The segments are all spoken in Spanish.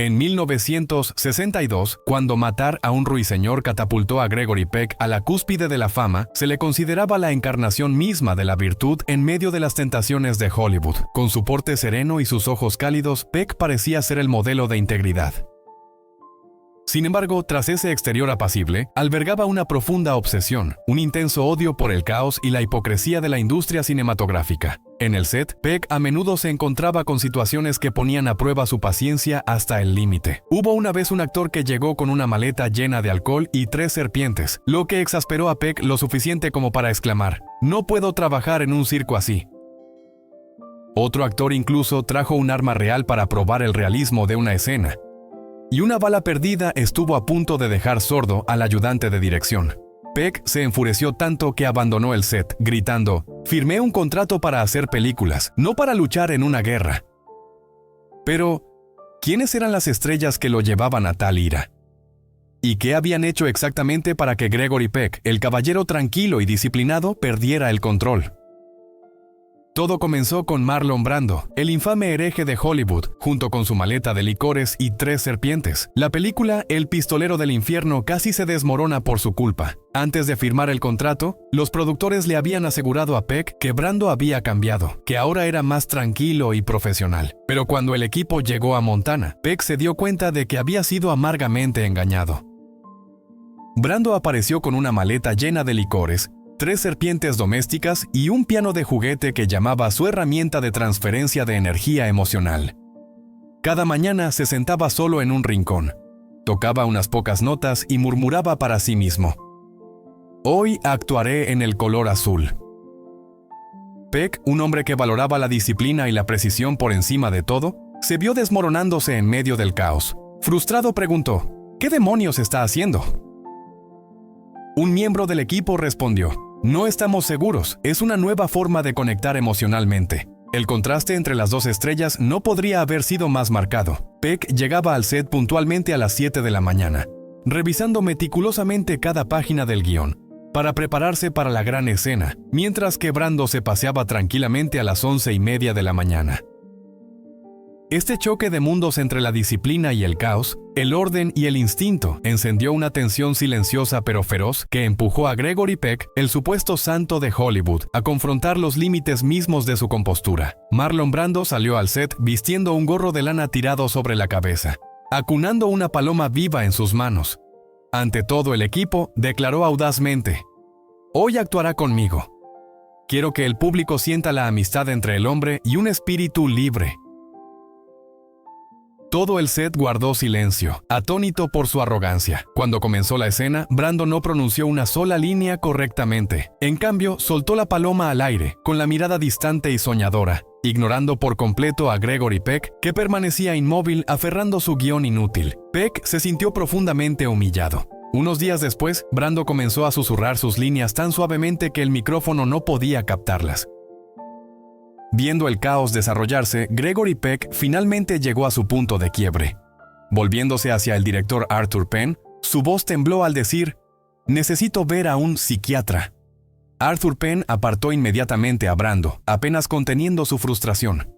En 1962, cuando Matar a un ruiseñor catapultó a Gregory Peck a la cúspide de la fama, se le consideraba la encarnación misma de la virtud en medio de las tentaciones de Hollywood. Con su porte sereno y sus ojos cálidos, Peck parecía ser el modelo de integridad. Sin embargo, tras ese exterior apacible, albergaba una profunda obsesión, un intenso odio por el caos y la hipocresía de la industria cinematográfica. En el set, Peck a menudo se encontraba con situaciones que ponían a prueba su paciencia hasta el límite. Hubo una vez un actor que llegó con una maleta llena de alcohol y 3 serpientes, lo que exasperó a Peck lo suficiente como para exclamar: «No puedo trabajar en un circo así». Otro actor incluso trajo un arma real para probar el realismo de una escena. Y una bala perdida estuvo a punto de dejar sordo al ayudante de dirección. Peck se enfureció tanto que abandonó el set, gritando: «Firmé un contrato para hacer películas, no para luchar en una guerra». Pero, ¿quiénes eran las estrellas que lo llevaban a tal ira? ¿Y qué habían hecho exactamente para que Gregory Peck, el caballero tranquilo y disciplinado, perdiera el control? Todo comenzó con Marlon Brando, el infame hereje de Hollywood, junto con su maleta de licores y 3 serpientes. La película El pistolero del infierno casi se desmorona por su culpa. Antes de firmar el contrato, los productores le habían asegurado a Peck que Brando había cambiado, que ahora era más tranquilo y profesional. Pero cuando el equipo llegó a Montana, Peck se dio cuenta de que había sido amargamente engañado. Brando apareció con una maleta llena de licores, 3 serpientes domésticas y un piano de juguete que llamaba su herramienta de transferencia de energía emocional. Cada mañana se sentaba solo en un rincón, tocaba unas pocas notas y murmuraba para sí mismo: «Hoy actuaré en el color azul». Peck, un hombre que valoraba la disciplina y la precisión por encima de todo, se vio desmoronándose en medio del caos. Frustrado preguntó: «¿Qué demonios está haciendo?». Un miembro del equipo respondió: «No estamos seguros, es una nueva forma de conectar emocionalmente». El contraste entre las 2 estrellas no podría haber sido más marcado. Peck llegaba al set puntualmente a las 7 de la mañana, revisando meticulosamente cada página del guión, para prepararse para la gran escena, mientras que Brando se paseaba tranquilamente a las 11:30 de la mañana. Este choque de mundos entre la disciplina y el caos, el orden y el instinto, encendió una tensión silenciosa pero feroz que empujó a Gregory Peck, el supuesto santo de Hollywood, a confrontar los límites mismos de su compostura. Marlon Brando salió al set vistiendo un gorro de lana tirado sobre la cabeza, acunando una paloma viva en sus manos. Ante todo el equipo, declaró audazmente: «Hoy actuará conmigo. Quiero que el público sienta la amistad entre el hombre y un espíritu libre». Todo el set guardó silencio, atónito por su arrogancia. Cuando comenzó la escena, Brando no pronunció una sola línea correctamente. En cambio, soltó la paloma al aire, con la mirada distante y soñadora, ignorando por completo a Gregory Peck, que permanecía inmóvil aferrando su guión inútil. Peck se sintió profundamente humillado. Unos días después, Brando comenzó a susurrar sus líneas tan suavemente que el micrófono no podía captarlas. Viendo el caos desarrollarse, Gregory Peck finalmente llegó a su punto de quiebre. Volviéndose hacia el director Arthur Penn, su voz tembló al decir: «Necesito ver a un psiquiatra». Arthur Penn apartó inmediatamente a Brando, apenas conteniendo su frustración.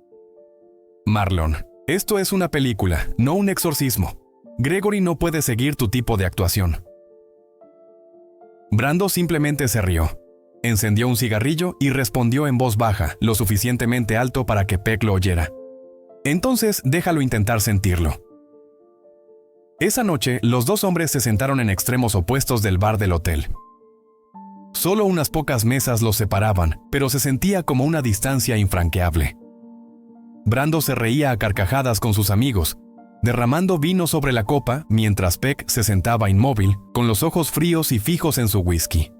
«Marlon, esto es una película, no un exorcismo. Gregory no puede seguir tu tipo de actuación». Brando simplemente se rió. Encendió un cigarrillo y respondió en voz baja, lo suficientemente alto para que Peck lo oyera: «Entonces, déjalo intentar sentirlo». Esa noche, los 2 hombres se sentaron en extremos opuestos del bar del hotel. Solo unas pocas mesas los separaban, pero se sentía como una distancia infranqueable. Brando se reía a carcajadas con sus amigos, derramando vino sobre la copa, mientras Peck se sentaba inmóvil, con los ojos fríos y fijos en su whisky.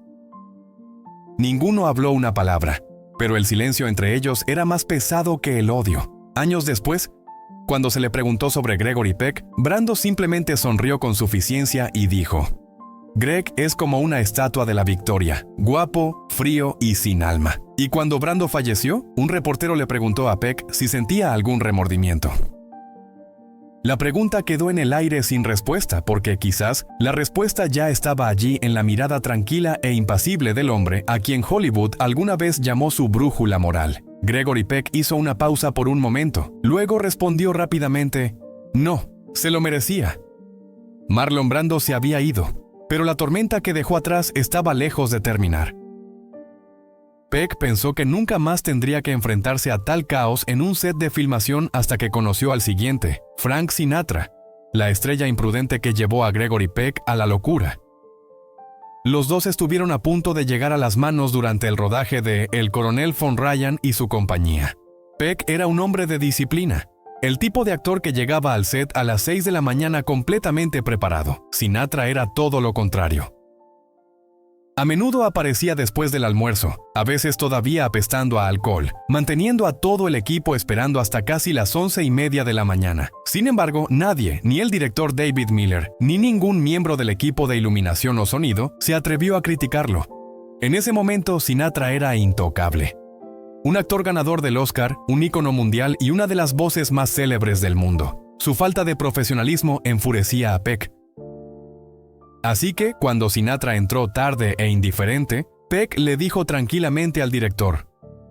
Ninguno habló una palabra, pero el silencio entre ellos era más pesado que el odio. Años después, cuando se le preguntó sobre Gregory Peck, Brando simplemente sonrió con suficiencia y dijo: «Greg es como una estatua de la victoria, guapo, frío y sin alma». Y cuando Brando falleció, un reportero le preguntó a Peck si sentía algún remordimiento. La pregunta quedó en el aire sin respuesta porque quizás la respuesta ya estaba allí en la mirada tranquila e impasible del hombre a quien Hollywood alguna vez llamó su brújula moral. Gregory Peck hizo una pausa por un momento, luego respondió rápidamente: «No, Se lo merecía. Marlon Brando se había ido, pero la tormenta que dejó atrás estaba lejos de terminar. Peck pensó que nunca más tendría que enfrentarse a tal caos en un set de filmación hasta que conoció al siguiente, Frank Sinatra, la estrella imprudente que llevó a Gregory Peck a la locura. Los dos estuvieron a punto de llegar a las manos durante el rodaje de El Coronel Von Ryan y su compañía. Peck era un hombre de disciplina, el tipo de actor que llegaba al set a las 6 de la mañana completamente preparado. Sinatra era todo lo contrario. A menudo aparecía después del almuerzo, a veces todavía apestando a alcohol, manteniendo a todo el equipo esperando hasta casi las 11:30 de la mañana. Sin embargo, nadie, ni el director David Miller, ni ningún miembro del equipo de iluminación o sonido, se atrevió a criticarlo. En ese momento, Sinatra era intocable. Un actor ganador del Oscar, un ícono mundial y una de las voces más célebres del mundo. Su falta de profesionalismo enfurecía a Peck. Así que, cuando Sinatra entró tarde e indiferente, Peck le dijo tranquilamente al director: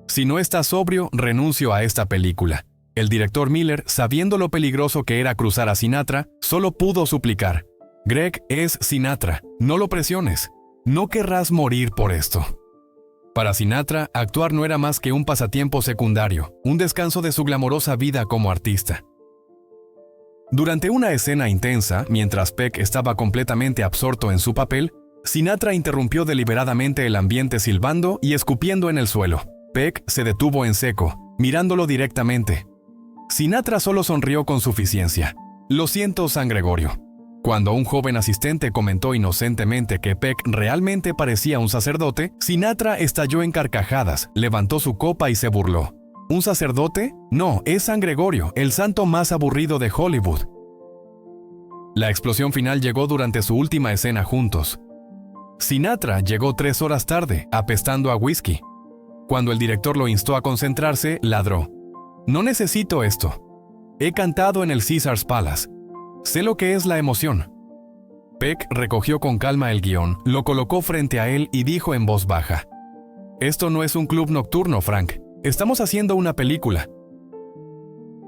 «Si no estás sobrio, renuncio a esta película». El director Miller, sabiendo lo peligroso que era cruzar a Sinatra, solo pudo suplicar: «Greg es Sinatra, no lo presiones. No querrás morir por esto». Para Sinatra, actuar no era más que un pasatiempo secundario, un descanso de su glamorosa vida como artista. Durante una escena intensa, mientras Peck estaba completamente absorto en su papel, Sinatra interrumpió deliberadamente el ambiente silbando y escupiendo en el suelo. Peck se detuvo en seco, mirándolo directamente. Sinatra solo sonrió con suficiencia. «Lo siento, San Gregorio». Cuando un joven asistente comentó inocentemente que Peck realmente parecía un sacerdote, Sinatra estalló en carcajadas, levantó su copa y se burló. ¿Un sacerdote? No, es San Gregorio, el santo más aburrido de Hollywood. La explosión final llegó durante su última escena juntos. Sinatra llegó 3 horas tarde, apestando a whisky. Cuando el director lo instó a concentrarse, ladró: «No necesito esto. He cantado en el Caesars Palace. Sé lo que es la emoción». Peck recogió con calma el guión, lo colocó frente a él y dijo en voz baja: «Esto no es un club nocturno, Frank. Estamos haciendo una película».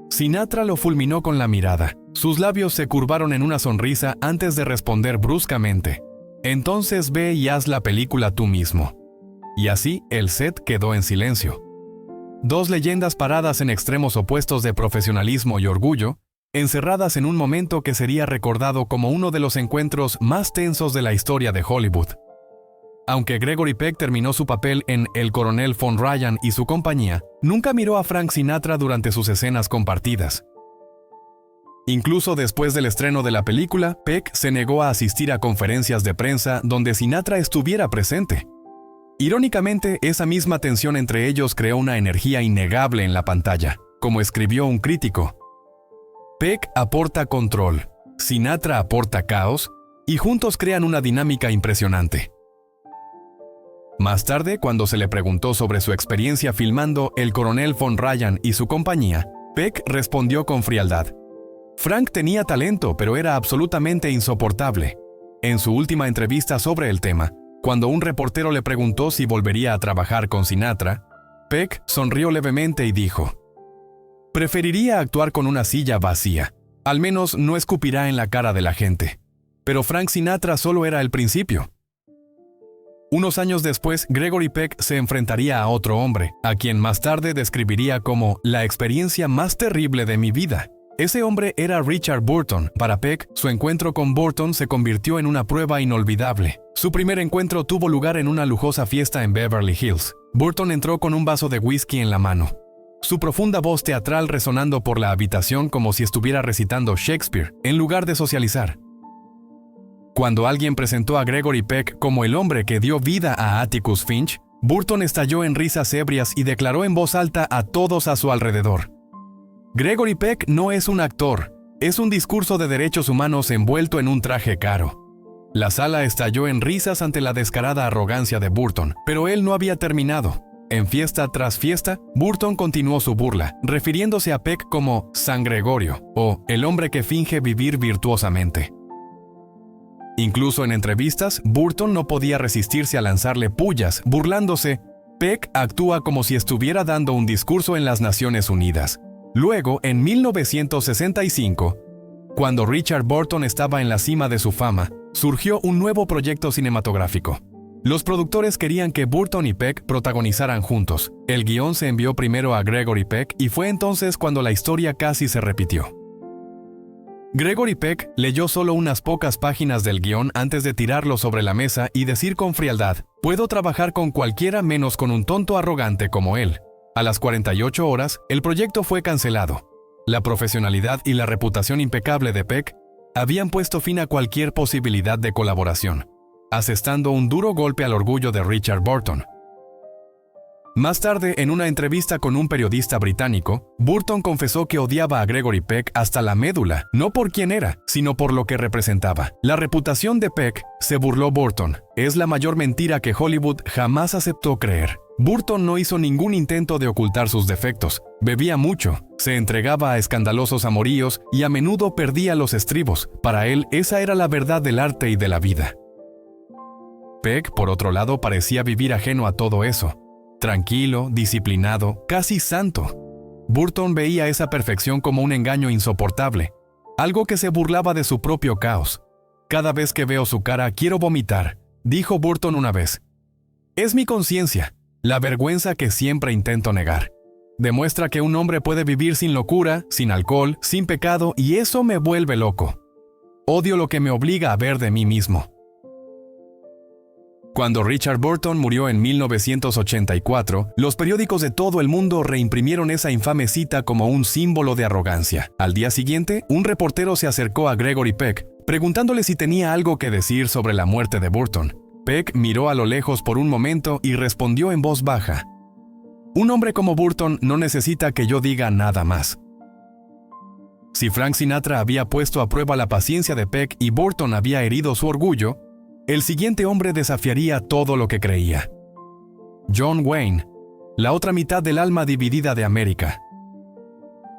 Sinatra lo fulminó con la mirada. Sus labios se curvaron en una sonrisa antes de responder bruscamente: «Entonces ve y haz la película tú mismo». Y así, el set quedó en silencio. Dos leyendas paradas en extremos opuestos de profesionalismo y orgullo, encerradas en un momento que sería recordado como uno de los encuentros más tensos de la historia de Hollywood. Aunque Gregory Peck terminó su papel en El Coronel Von Ryan y su compañía, nunca miró a Frank Sinatra durante sus escenas compartidas. Incluso después del estreno de la película, Peck se negó a asistir a conferencias de prensa donde Sinatra estuviera presente. Irónicamente, esa misma tensión entre ellos creó una energía innegable en la pantalla. Como escribió un crítico: «Peck aporta control, Sinatra aporta caos, y juntos crean una dinámica impresionante». Más tarde, cuando se le preguntó sobre su experiencia filmando El Coronel Von Ryan y su compañía, Peck respondió con frialdad: «Frank tenía talento, pero era absolutamente insoportable». En su última entrevista sobre el tema, cuando un reportero le preguntó si volvería a trabajar con Sinatra, Peck sonrió levemente y dijo: «Preferiría actuar con una silla vacía. Al menos no escupirá en la cara de la gente». Pero Frank Sinatra solo era el principio. Unos años después, Gregory Peck se enfrentaría a otro hombre, a quien más tarde describiría como la experiencia más terrible de mi vida. Ese hombre era Richard Burton. Para Peck, su encuentro con Burton se convirtió en una prueba inolvidable. Su primer encuentro tuvo lugar en una lujosa fiesta en Beverly Hills. Burton entró con un vaso de whisky en la mano, su profunda voz teatral resonando por la habitación como si estuviera recitando Shakespeare, en lugar de socializar. Cuando alguien presentó a Gregory Peck como el hombre que dio vida a Atticus Finch, Burton estalló en risas ebrias y declaró en voz alta a todos a su alrededor: «Gregory Peck no es un actor, es un discurso de derechos humanos envuelto en un traje caro». La sala estalló en risas ante la descarada arrogancia de Burton, pero él no había terminado. En fiesta tras fiesta, Burton continuó su burla, refiriéndose a Peck como San Gregorio o el hombre que finge vivir virtuosamente. Incluso en entrevistas, Burton no podía resistirse a lanzarle pullas, burlándose: «Peck actúa como si estuviera dando un discurso en las Naciones Unidas». Luego, en 1965, Cuando Richard Burton estaba en la cima de su fama, surgió un nuevo proyecto cinematográfico. Los productores querían que Burton y Peck protagonizaran juntos. El guión se envió primero a Gregory Peck y fue entonces cuando la historia casi se repitió. Gregory Peck leyó solo unas pocas páginas del guión antes de tirarlo sobre la mesa y decir con frialdad: «Puedo trabajar con cualquiera menos con un tonto arrogante como él». A las 48 horas, el proyecto fue cancelado. La profesionalidad y la reputación impecable de Peck habían puesto fin a cualquier posibilidad de colaboración, asestando un duro golpe al orgullo de Richard Burton. Más tarde, en una entrevista con un periodista británico, Burton confesó que odiaba a Gregory Peck hasta la médula, no por quién era, sino por lo que representaba. La reputación de Peck, se burló Burton, es la mayor mentira que Hollywood jamás aceptó creer. Burton no hizo ningún intento de ocultar sus defectos. Bebía mucho, se entregaba a escandalosos amoríos y a menudo perdía los estribos. Para él, esa era la verdad del arte y de la vida. Peck, por otro lado, parecía vivir ajeno a todo eso. Tranquilo, disciplinado, casi santo. Burton veía esa perfección como un engaño insoportable, algo que se burlaba de su propio caos. «Cada vez que veo su cara quiero vomitar», dijo Burton una vez. «Es mi conciencia, la vergüenza que siempre intento negar. Demuestra que un hombre puede vivir sin locura, sin alcohol, sin pecado, y eso me vuelve loco. Odio lo que me obliga a ver de mí mismo». Cuando Richard Burton murió en 1984, los periódicos de todo el mundo reimprimieron esa infame cita como un símbolo de arrogancia. Al día siguiente, un reportero se acercó a Gregory Peck, preguntándole si tenía algo que decir sobre la muerte de Burton. Peck miró a lo lejos por un momento y respondió en voz baja: «Un hombre como Burton no necesita que yo diga nada más». Si Frank Sinatra había puesto a prueba la paciencia de Peck y Burton había herido su orgullo, el siguiente hombre desafiaría todo lo que creía. John Wayne, la otra mitad del alma dividida de América.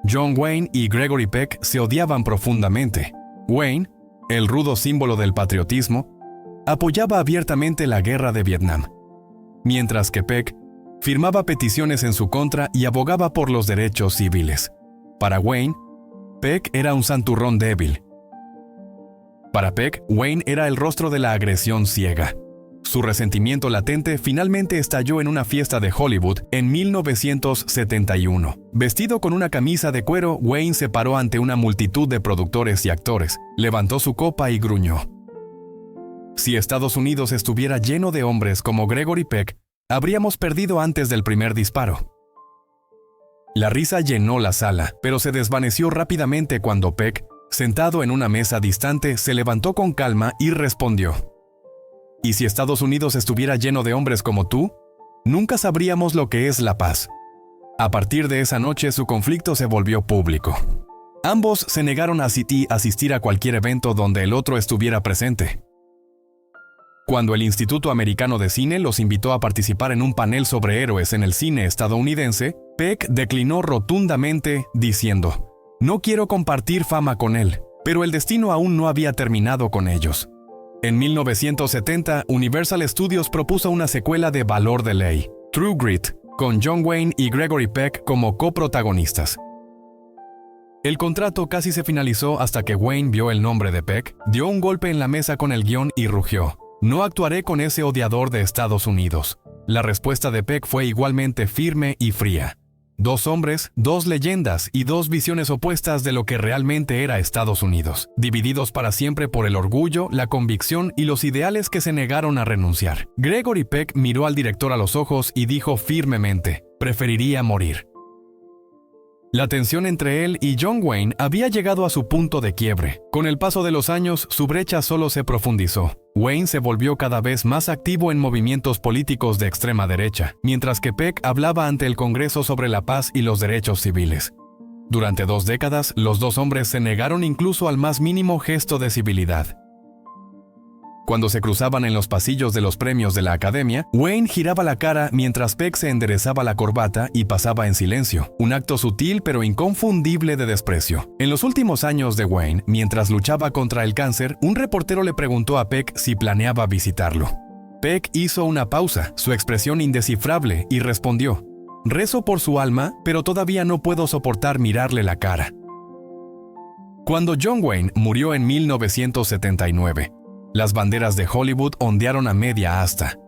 John Wayne y Gregory Peck se odiaban profundamente. Wayne, el rudo símbolo del patriotismo, apoyaba abiertamente la guerra de Vietnam, mientras que Peck firmaba peticiones en su contra y abogaba por los derechos civiles. Para Wayne, Peck era un santurrón débil. Para Peck, Wayne era el rostro de la agresión ciega. Su resentimiento latente finalmente estalló en una fiesta de Hollywood en 1971. Vestido con una camisa de cuero, Wayne se paró ante una multitud de productores y actores, levantó su copa y gruñó: «Si Estados Unidos estuviera lleno de hombres como Gregory Peck, habríamos perdido antes del primer disparo». La risa llenó la sala, pero se desvaneció rápidamente cuando Peck, sentado en una mesa distante, se levantó con calma y respondió: «¿Y si Estados Unidos estuviera lleno de hombres como tú? Nunca sabríamos lo que es la paz». A partir de esa noche su conflicto se volvió público. Ambos se negaron a asistir a cualquier evento donde el otro estuviera presente. Cuando el Instituto Americano de Cine los invitó a participar en un panel sobre héroes en el cine estadounidense, Peck declinó rotundamente, diciendo: «No quiero compartir fama con él», pero el destino aún no había terminado con ellos. En 1970, Universal Studios propuso una secuela de Valor de Ley, True Grit, con John Wayne y Gregory Peck como coprotagonistas. El contrato casi se finalizó hasta que Wayne vio el nombre de Peck, dio un golpe en la mesa con el guión y rugió: «No actuaré con ese odiador de Estados Unidos». La respuesta de Peck fue igualmente firme y fría. Dos hombres, dos leyendas y dos visiones opuestas de lo que realmente era Estados Unidos, divididos para siempre por el orgullo, la convicción y los ideales que se negaron a renunciar. Gregory Peck miró al director a los ojos y dijo firmemente: «Preferiría morir». La tensión entre él y John Wayne había llegado a su punto de quiebre. Con el paso de los años, su brecha solo se profundizó. Wayne se volvió cada vez más activo en movimientos políticos de extrema derecha, mientras que Peck hablaba ante el Congreso sobre la paz y los derechos civiles. Durante 2 décadas, los dos hombres se negaron incluso al más mínimo gesto de civilidad. Cuando se cruzaban en los pasillos de los premios de la Academia, Wayne giraba la cara mientras Peck se enderezaba la corbata y pasaba en silencio, un acto sutil pero inconfundible de desprecio. En los últimos años de Wayne, mientras luchaba contra el cáncer, un reportero le preguntó a Peck si planeaba visitarlo. Peck hizo una pausa, su expresión indescifrable, y respondió: «Rezo por su alma, pero todavía no puedo soportar mirarle la cara». Cuando John Wayne murió en 1979, las banderas de Hollywood ondearon a media asta.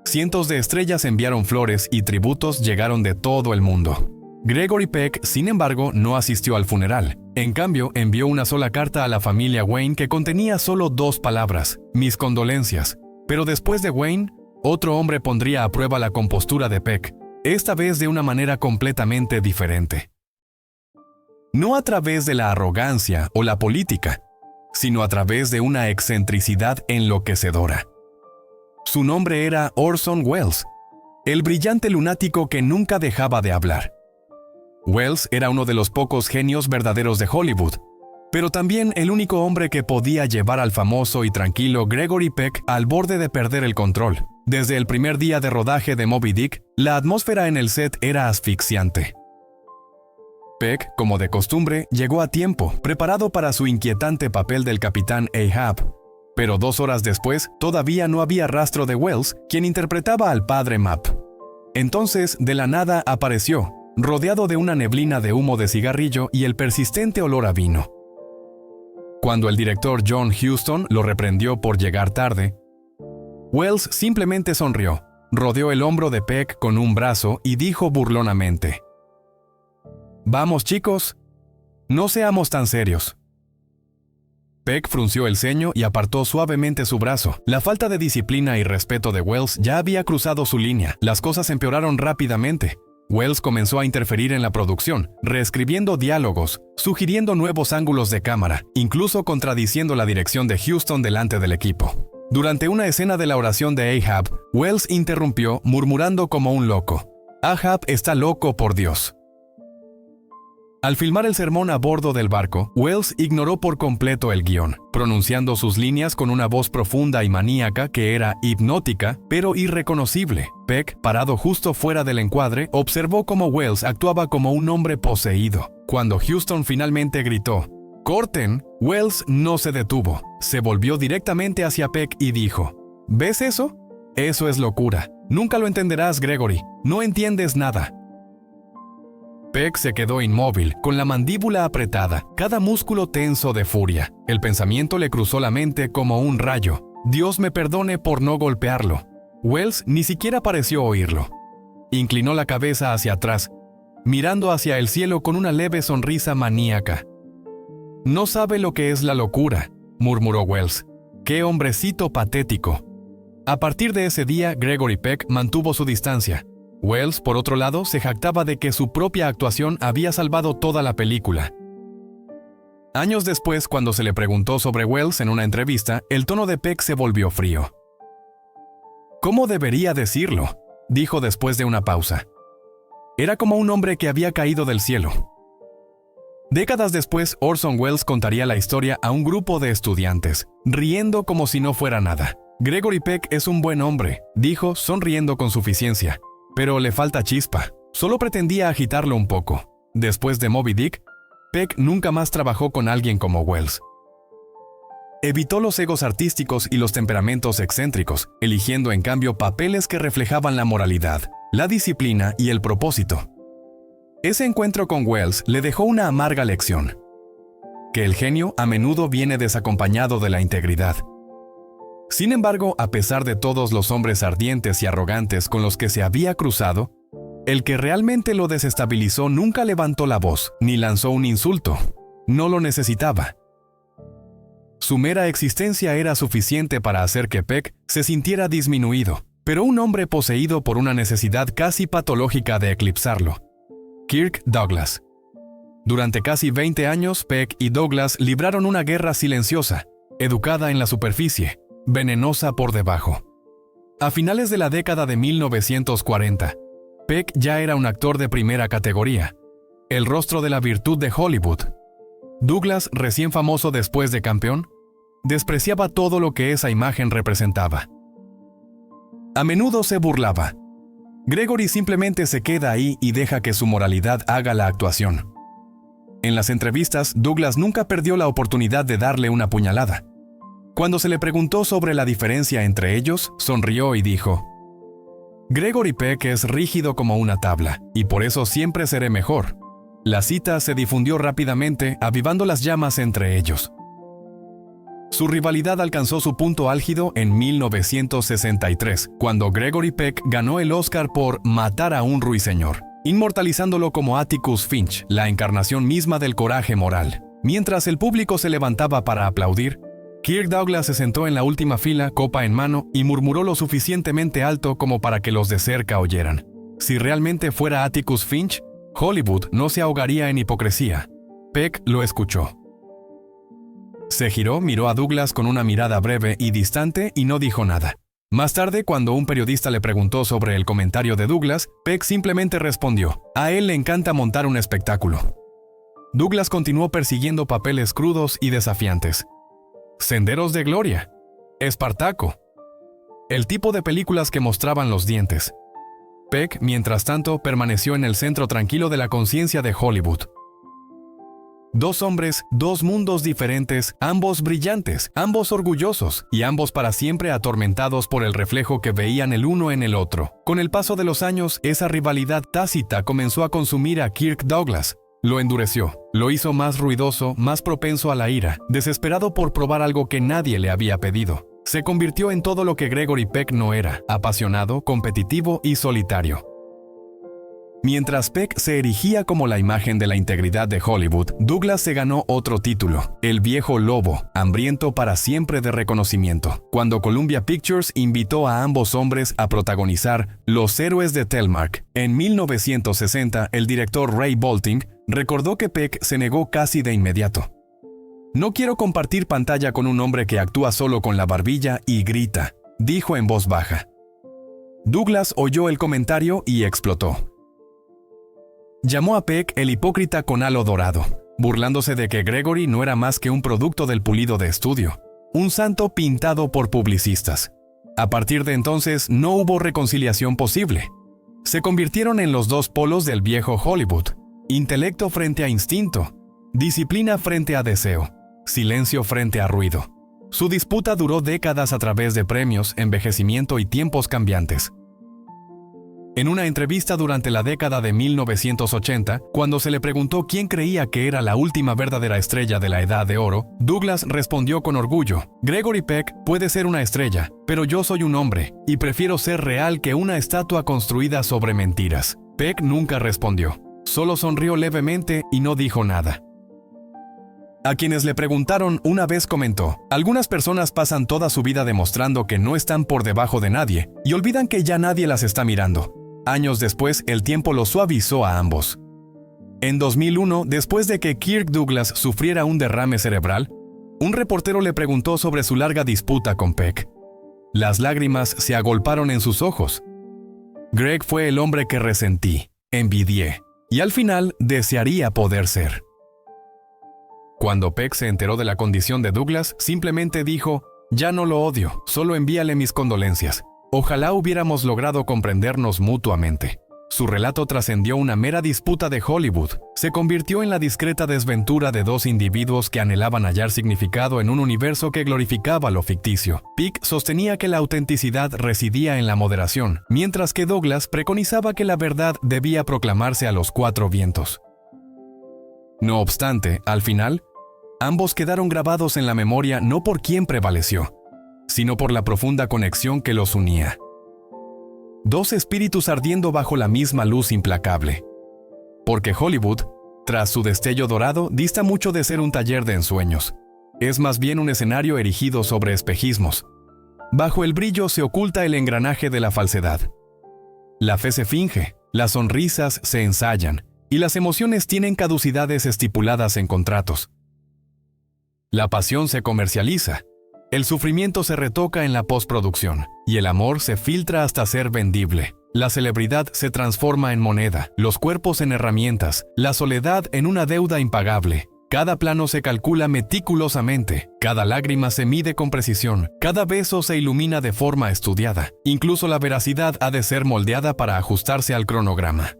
Cientos de estrellas enviaron flores y tributos llegaron de todo el mundo. Gregory Peck, sin embargo, no asistió al funeral. En cambio, envió una sola carta a la familia Wayne que contenía solo 2 palabras: mis condolencias. Pero después de Wayne, otro hombre pondría a prueba la compostura de Peck, esta vez de una manera completamente diferente. No a través de la arrogancia o la política, sino a través de una excentricidad enloquecedora. Su nombre era Orson Welles, el brillante lunático que nunca dejaba de hablar. Welles era uno de los pocos genios verdaderos de Hollywood, pero también el único hombre que podía llevar al famoso y tranquilo Gregory Peck al borde de perder el control. Desde el primer día de rodaje de Moby Dick, la atmósfera en el set era asfixiante. Peck, como de costumbre, llegó a tiempo, preparado para su inquietante papel del capitán Ahab. Pero 2 horas después, todavía no había rastro de Welles, quien interpretaba al padre Mapp. Entonces, de la nada apareció, rodeado de una neblina de humo de cigarrillo y el persistente olor a vino. Cuando el director John Huston lo reprendió por llegar tarde, Welles simplemente sonrió, rodeó el hombro de Peck con un brazo y dijo burlonamente: «Vamos, chicos, no seamos tan serios». Peck frunció el ceño y apartó suavemente su brazo. La falta de disciplina y respeto de Welles ya había cruzado su línea. Las cosas empeoraron rápidamente. Welles comenzó a interferir en la producción, reescribiendo diálogos, sugiriendo nuevos ángulos de cámara, incluso contradiciendo la dirección de Huston delante del equipo. Durante una escena de la oración de Ahab, Welles interrumpió, murmurando como un loco: «Ahab está loco, por Dios». Al filmar el sermón a bordo del barco, Welles ignoró por completo el guión, pronunciando sus líneas con una voz profunda y maníaca que era hipnótica, pero irreconocible. Peck, parado justo fuera del encuadre, observó cómo Welles actuaba como un hombre poseído. Cuando Huston finalmente gritó: «¡Corten!», Welles no se detuvo. Se volvió directamente hacia Peck y dijo: «¿Ves eso? Eso es locura. Nunca lo entenderás, Gregory. No entiendes nada». Peck se quedó inmóvil, con la mandíbula apretada, cada músculo tenso de furia. El pensamiento le cruzó la mente como un rayo: «Dios me perdone por no golpearlo». Welles ni siquiera pareció oírlo. Inclinó la cabeza hacia atrás, mirando hacia el cielo con una leve sonrisa maníaca. «No sabe lo que es la locura», murmuró Welles. «¡Qué hombrecito patético!». A partir de ese día, Gregory Peck mantuvo su distancia. Welles, por otro lado, se jactaba de que su propia actuación había salvado toda la película. Años después, cuando se le preguntó sobre Welles en una entrevista, el tono de Peck se volvió frío. «¿Cómo debería decirlo?», dijo después de una pausa. Era como un hombre que había caído del cielo. Décadas después, Orson Welles contaría la historia a un grupo de estudiantes, riendo como si no fuera nada. «Gregory Peck es un buen hombre», dijo, sonriendo con suficiencia. «Pero le falta chispa. Solo pretendía agitarlo un poco». Después de Moby Dick, Peck nunca más trabajó con alguien como Welles. Evitó los egos artísticos y los temperamentos excéntricos, eligiendo en cambio papeles que reflejaban la moralidad, la disciplina y el propósito. Ese encuentro con Welles le dejó una amarga lección: que el genio a menudo viene desacompañado de la integridad. Sin embargo, a pesar de todos los hombres ardientes y arrogantes con los que se había cruzado, el que realmente lo desestabilizó nunca levantó la voz, ni lanzó un insulto. No lo necesitaba. Su mera existencia era suficiente para hacer que Peck se sintiera disminuido, pero un hombre poseído por una necesidad casi patológica de eclipsarlo. Kirk Douglas. Durante casi 20 años, Peck y Douglas libraron una guerra silenciosa, educada en la superficie, venenosa por debajo. A finales de la década de 1940, Peck ya era un actor de primera categoría, el rostro de la virtud de Hollywood. Douglas, recién famoso después de Campeón, despreciaba todo lo que esa imagen representaba. A menudo se burlaba: «Gregory simplemente se queda ahí y deja que su moralidad haga la actuación». En las entrevistas, Douglas nunca perdió la oportunidad de darle una puñalada. Cuando se le preguntó sobre la diferencia entre ellos, sonrió y dijo: «Gregory Peck es rígido como una tabla, y por eso siempre seré mejor. La cita se difundió rápidamente, avivando las llamas entre ellos. Su rivalidad alcanzó su punto álgido en 1963, cuando Gregory Peck ganó el Oscar por Matar a un ruiseñor, inmortalizándolo como Atticus Finch, la encarnación misma del coraje moral. Mientras el público se levantaba para aplaudir, Kirk Douglas se sentó en la última fila, copa en mano, y murmuró lo suficientemente alto como para que los de cerca oyeran. Si realmente fuera Atticus Finch, Hollywood no se ahogaría en hipocresía. Peck lo escuchó. Se giró, miró a Douglas con una mirada breve y distante y no dijo nada. Más tarde, cuando un periodista le preguntó sobre el comentario de Douglas, Peck simplemente respondió: a él le encanta montar un espectáculo. Douglas continuó persiguiendo papeles crudos y desafiantes. Senderos de Gloria, Espartaco, el tipo de películas que mostraban los dientes. Peck, mientras tanto, permaneció en el centro tranquilo de la conciencia de Hollywood. Dos hombres, dos mundos diferentes, ambos brillantes, ambos orgullosos y ambos para siempre atormentados por el reflejo que veían el uno en el otro. Con el paso de los años, esa rivalidad tácita comenzó a consumir a Kirk Douglas. Lo endureció, lo hizo más ruidoso, más propenso a la ira, desesperado por probar algo que nadie le había pedido. Se convirtió en todo lo que Gregory Peck no era: apasionado, competitivo y solitario. Mientras Peck se erigía como la imagen de la integridad de Hollywood, Douglas se ganó otro título: el viejo lobo, hambriento para siempre de reconocimiento. Cuando Columbia Pictures invitó a ambos hombres a protagonizar Los héroes de Telmark, en 1960, el director Ray Bolting recordó que Peck se negó casi de inmediato. «No quiero compartir pantalla con un hombre que actúa solo con la barbilla y grita», dijo en voz baja. Douglas oyó el comentario y explotó. Llamó a Peck el hipócrita con halo dorado, burlándose de que Gregory no era más que un producto del pulido de estudio, un santo pintado por publicistas. A partir de entonces no hubo reconciliación posible. Se convirtieron en los dos polos del viejo Hollywood: intelecto frente a instinto, disciplina frente a deseo, silencio frente a ruido. Su disputa duró décadas a través de premios, envejecimiento y tiempos cambiantes. En una entrevista durante la década de 1980, cuando se le preguntó quién creía que era la última verdadera estrella de la Edad de Oro, Douglas respondió con orgullo: «Gregory Peck puede ser una estrella, pero yo soy un hombre, y prefiero ser real que una estatua construida sobre mentiras». Peck nunca respondió, solo sonrió levemente y no dijo nada. A quienes le preguntaron, una vez comentó: «Algunas personas pasan toda su vida demostrando que no están por debajo de nadie y olvidan que ya nadie las está mirando». Años después, el tiempo lo suavizó a ambos. En 2001, después de que Kirk Douglas sufriera un derrame cerebral, un reportero le preguntó sobre su larga disputa con Peck. Las lágrimas se agolparon en sus ojos. «Greg fue el hombre que resentí, envidié, y al final desearía poder ser». Cuando Peck se enteró de la condición de Douglas, simplemente dijo: «Ya no lo odio, solo envíale mis condolencias. Ojalá hubiéramos logrado comprendernos mutuamente». Su relato trascendió una mera disputa de Hollywood. Se convirtió en la discreta desventura de dos individuos que anhelaban hallar significado en un universo que glorificaba lo ficticio. Peck sostenía que la autenticidad residía en la moderación, mientras que Douglas preconizaba que la verdad debía proclamarse a los cuatro vientos. No obstante, al final, ambos quedaron grabados en la memoria no por quién prevaleció, sino por la profunda conexión que los unía. Dos espíritus ardiendo bajo la misma luz implacable. Porque Hollywood, tras su destello dorado, dista mucho de ser un taller de ensueños. Es más bien un escenario erigido sobre espejismos. Bajo el brillo se oculta el engranaje de la falsedad. La fe se finge, las sonrisas se ensayan, y las emociones tienen caducidades estipuladas en contratos. La pasión se comercializa. El sufrimiento se retoca en la postproducción, y el amor se filtra hasta ser vendible. La celebridad se transforma en moneda, los cuerpos en herramientas, la soledad en una deuda impagable. Cada plano se calcula meticulosamente, cada lágrima se mide con precisión, cada beso se ilumina de forma estudiada. Incluso la veracidad ha de ser moldeada para ajustarse al cronograma.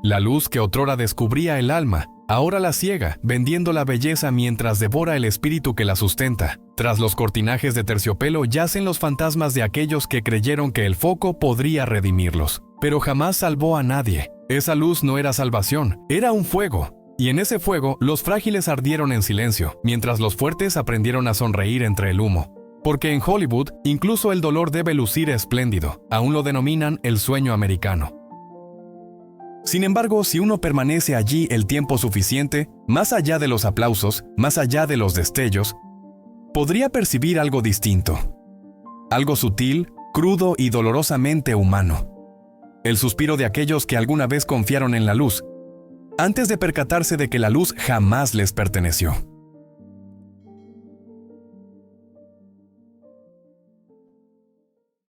La luz que otrora descubría el alma, ahora la ciega, vendiendo la belleza mientras devora el espíritu que la sustenta. Tras los cortinajes de terciopelo yacen los fantasmas de aquellos que creyeron que el foco podría redimirlos. Pero jamás salvó a nadie. Esa luz no era salvación, era un fuego. Y en ese fuego, los frágiles ardieron en silencio, mientras los fuertes aprendieron a sonreír entre el humo. Porque en Hollywood, incluso el dolor debe lucir espléndido. Aún lo denominan el sueño americano. Sin embargo, si uno permanece allí el tiempo suficiente, más allá de los aplausos, más allá de los destellos, podría percibir algo distinto. Algo sutil, crudo y dolorosamente humano. El suspiro de aquellos que alguna vez confiaron en la luz, antes de percatarse de que la luz jamás les perteneció.